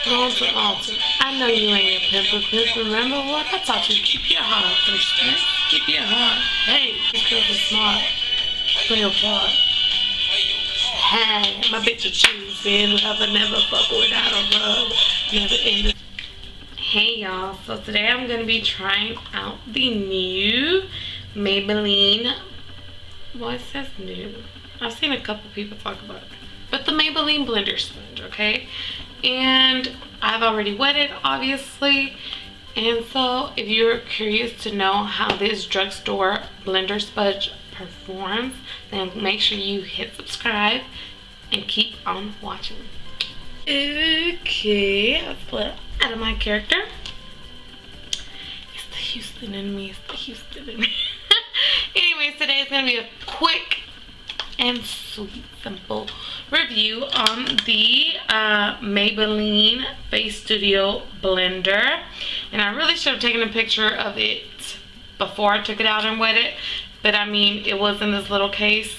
On to altar. I know you ain't a pimple pimp. Remember what I taught you? Keep your heart thirsty. Keep your heart. Hey, these girls are smart. Play your part. Hey, my bitch a choosing. Lover never fuck without a rub. Never end. Hey y'all. So today I'm gonna be trying out the new Maybelline. Well, it says new. I've seen a couple people talk about it. But the Maybelline blender sponge, okay? And I've already wet it, obviously. And so if you're curious to know how this drugstore blender sponge performs, then make sure you hit subscribe and keep on watching. Okay, let's put out of my character. It's the Houston in me. It's the Houston in me. Anyways, today is gonna be a quick and sweet, simple review on the Maybelline Face Studio blender. And I really should have taken a picture of it before I took it out and wet it, but I mean, it was in this little case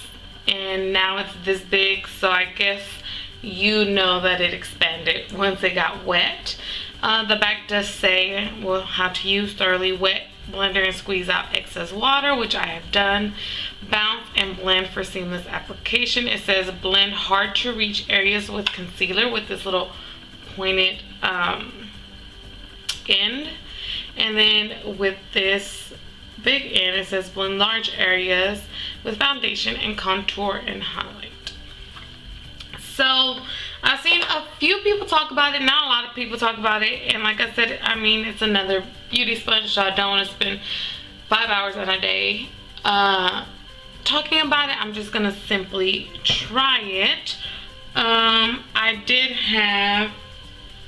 and now it's this big, so I guess you know that it expanded once it got wet. The back does say, well, how to use thoroughly wet blender and squeeze out excess water, which I have done. Bounce and blend for seamless application. It says blend hard to reach areas with concealer with this little pointed end, and then with this big end it says blend large areas with foundation and contour and highlight. So I've seen a few people talk about it, not a lot of people talk about it, and like I said, I mean, it's another beauty sponge, so I don't want to spend 5 hours in a day talking about it. I'm just gonna simply try it. I did have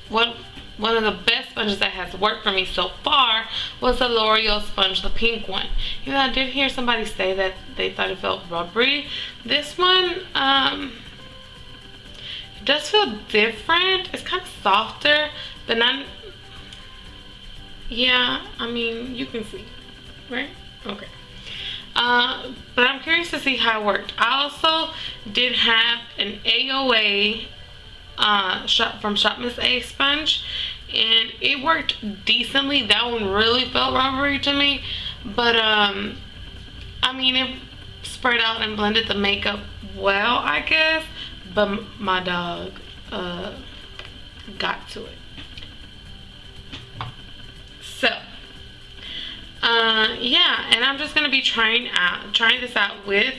one of the best sponges that has worked for me so far was the L'Oreal sponge, the pink one. You know, I did hear somebody say that they thought it felt rubbery. This one, it does feel different. It's kind of softer, but not, yeah, I mean, you can see, right? Okay. But I'm curious to see how it worked. I also did have an AOA from Shop Miss A sponge, and it worked decently. That one really felt rubbery to me, but I mean, it spread out and blended the makeup well, I guess, but my dog got to it. So yeah, and I'm just gonna be trying this out with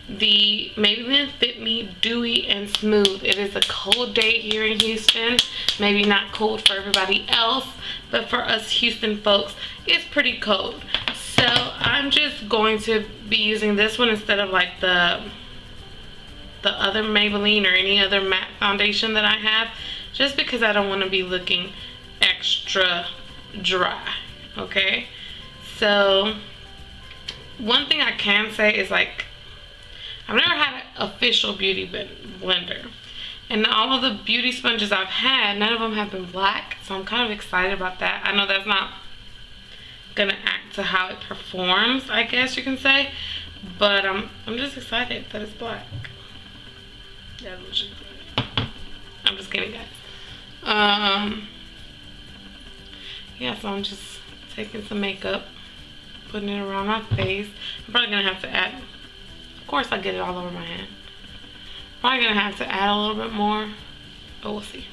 the Maybelline Fit Me Dewy and Smooth. It is a cold day here in Houston. Maybe not cold for everybody else, but for us Houston folks, it's pretty cold. So I'm just going to be using this one instead of like the other Maybelline or any other matte foundation that I have, just because I don't want to be looking extra dry. Okay, so one thing I can say is, like, I've never had an official beauty blender, and all of the beauty sponges I've had, none of them have been black, so I'm kind of excited about that. I know that's not gonna act to how it performs, I guess you can say, but I'm just excited that it's black. I'm just kidding, guys. Yeah, so I'm just taking some makeup, putting it around my face. I'm probably gonna have to add, of course I get it all over my hand. Probably gonna have to add a little bit more, but we'll see.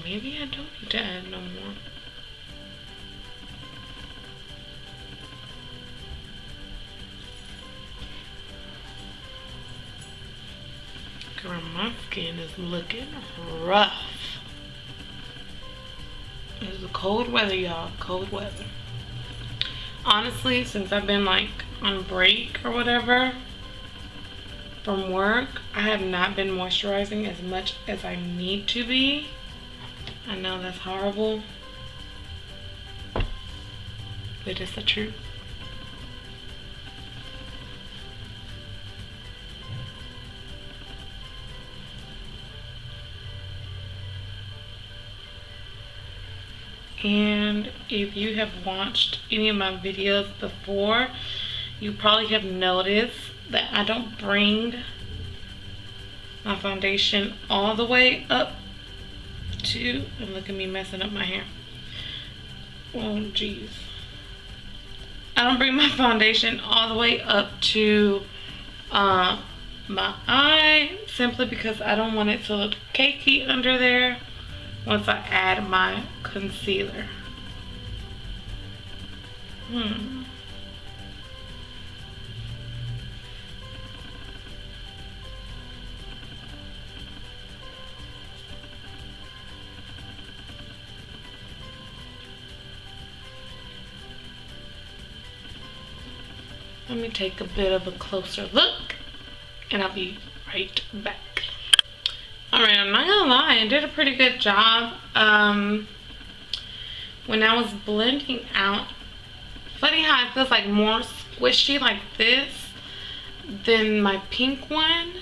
Maybe I don't need to add no more. Girl, my skin is looking rough. It's a cold weather, y'all. Cold weather. Honestly, since I've been like on break or whatever from work, I have not been moisturizing as much as I need to be. I know that's horrible, but it's the truth. And if you have watched any of my videos before, you probably have noticed that I don't bring my foundation all the way up to, and look at me messing up my hair. Oh geez. I don't bring my foundation all the way up to my eye, simply because I don't want it to look cakey under there once I add my concealer. Let me take a bit of a closer look and I'll be right back. Alright, I'm not gonna lie, I did a pretty good job. When I was blending out, funny how it feels like more squishy like this than my pink one,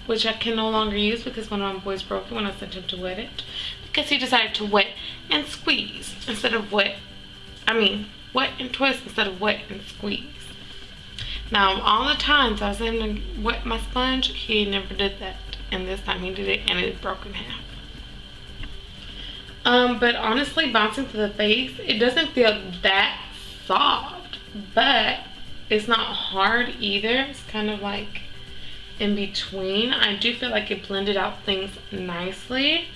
which I can no longer use because one of my boys broke it when I sent him to wet it, because he decided to wet and squeeze instead of wet and twist instead of wet and squeeze. Now, all the times I was in to wet my sponge, he never did that. And this time he did it and it broke in half. But honestly, bouncing to the face, it doesn't feel that soft. But it's not hard either. It's kind of like in between. I do feel like it blended out things nicely.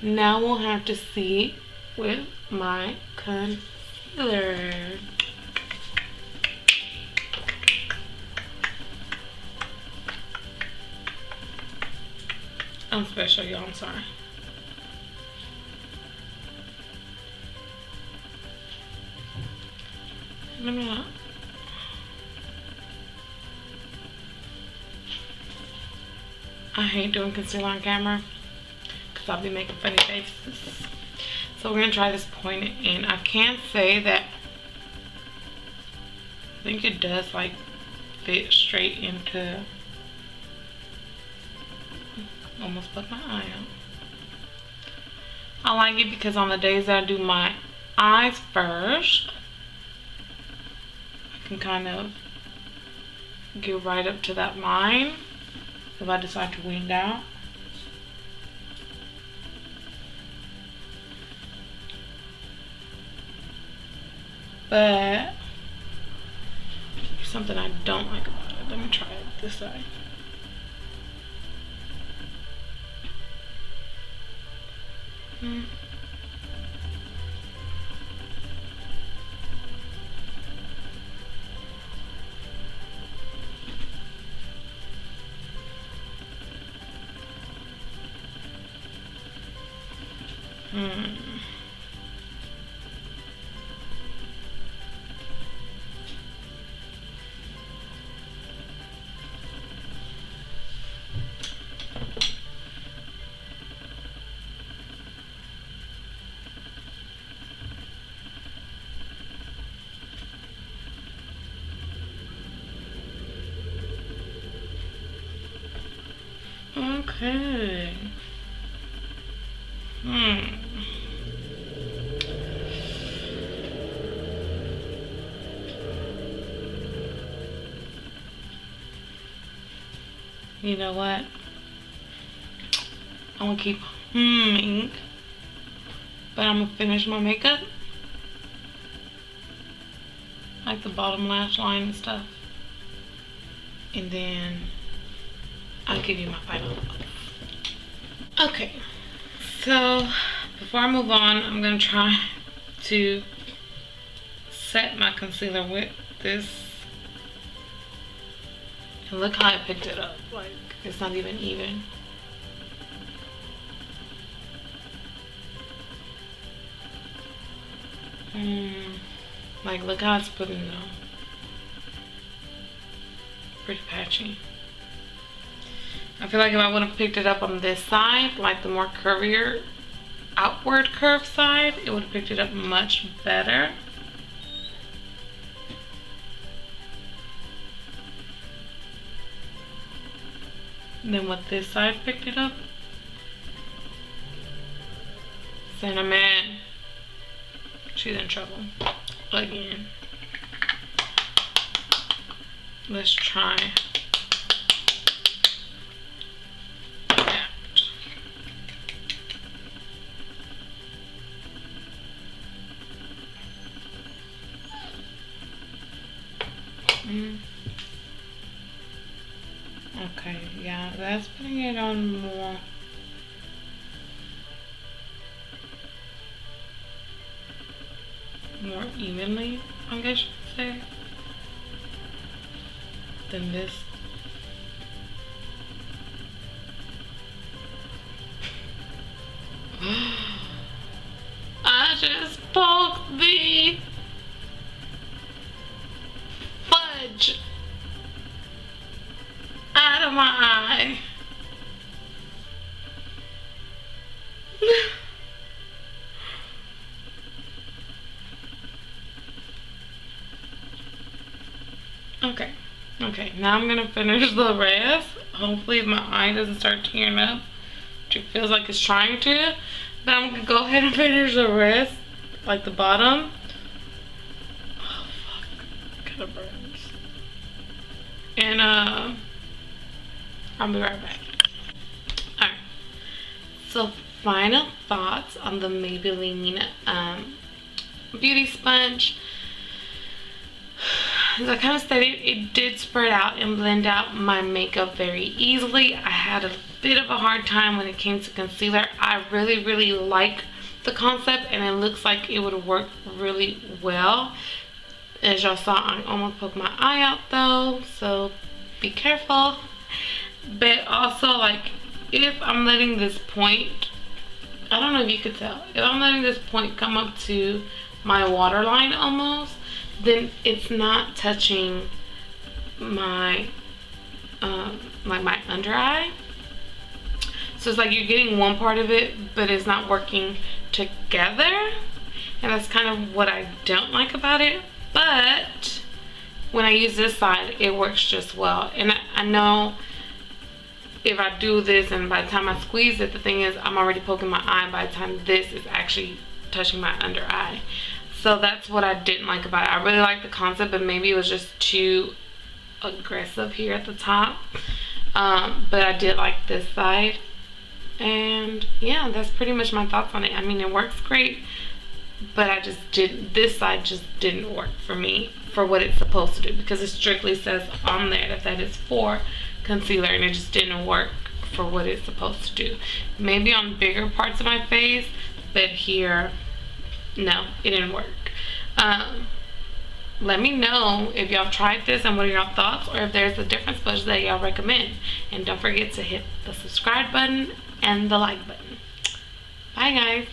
Now we'll have to see with my concealer. I'm special, y'all. I'm sorry. Let me not. I hate doing concealer on camera because I'll be making funny faces. So we're gonna try this point, and I can say that I think it does like fit straight into. Almost put my eye out. I like it because on the days that I do my eyes first, I can kind of get right up to that line if I decide to wing out. But there's something I don't like about it. Let me try it this side. Okay. You know what? I'm gonna keep but I'm gonna finish my makeup, like the bottom lash line and stuff, and then I'll give you my final look. Okay, so before I move on, I'm gonna try to set my concealer with this. And look how I picked it up. Like, it's not even even. Like, look how it's putting though. Pretty patchy. I feel like if I would have picked it up on this side, like the more curvier, outward curved side, it would have picked it up much better. Than what this side picked it up. Cinnamon. she's in trouble again. Let's try that. Okay, yeah, that's putting it on more evenly, I guess you could say, than this. I just poked the fudge out of my eye. Okay, now I'm gonna finish the rest. Hopefully my eye doesn't start tearing up, which it feels like it's trying to. But I'm gonna go ahead and finish the rest, like the bottom. Oh fuck, kind of burns. And I'll be right back. Alright, so final thoughts on the Maybelline Beauty Sponge. As I kind of stated, it did spread out and blend out my makeup very easily. I had a bit of a hard time when it came to concealer. I really like the concept, and it looks like it would work really well. As y'all saw, I almost poked my eye out though, so be careful. But also, like, if I'm letting this point, I don't know if you could tell, if I'm letting this point come up to my waterline almost, then it's not touching my like my under eye. So it's like you're getting one part of it, but it's not working together, and that's kind of what I don't like about it. But when I use this side, it works just well. And I know if I do this and by the time I squeeze it, the thing is I'm already poking my eye by the time this is actually touching my under eye. So that's what I didn't like about it. I really like the concept, but maybe it was just too aggressive here at the top. But I did like this side. And yeah, that's pretty much my thoughts on it. I mean, it works great, but this side just didn't work for me for what it's supposed to do, because it strictly says on there that that is for concealer, and it just didn't work for what it's supposed to do. Maybe on bigger parts of my face, but here, no, it didn't work. Let me know if y'all tried this and what are y'all thoughts, or if there's a different sponge that y'all recommend. And don't forget to hit the subscribe button and the like button. Bye guys.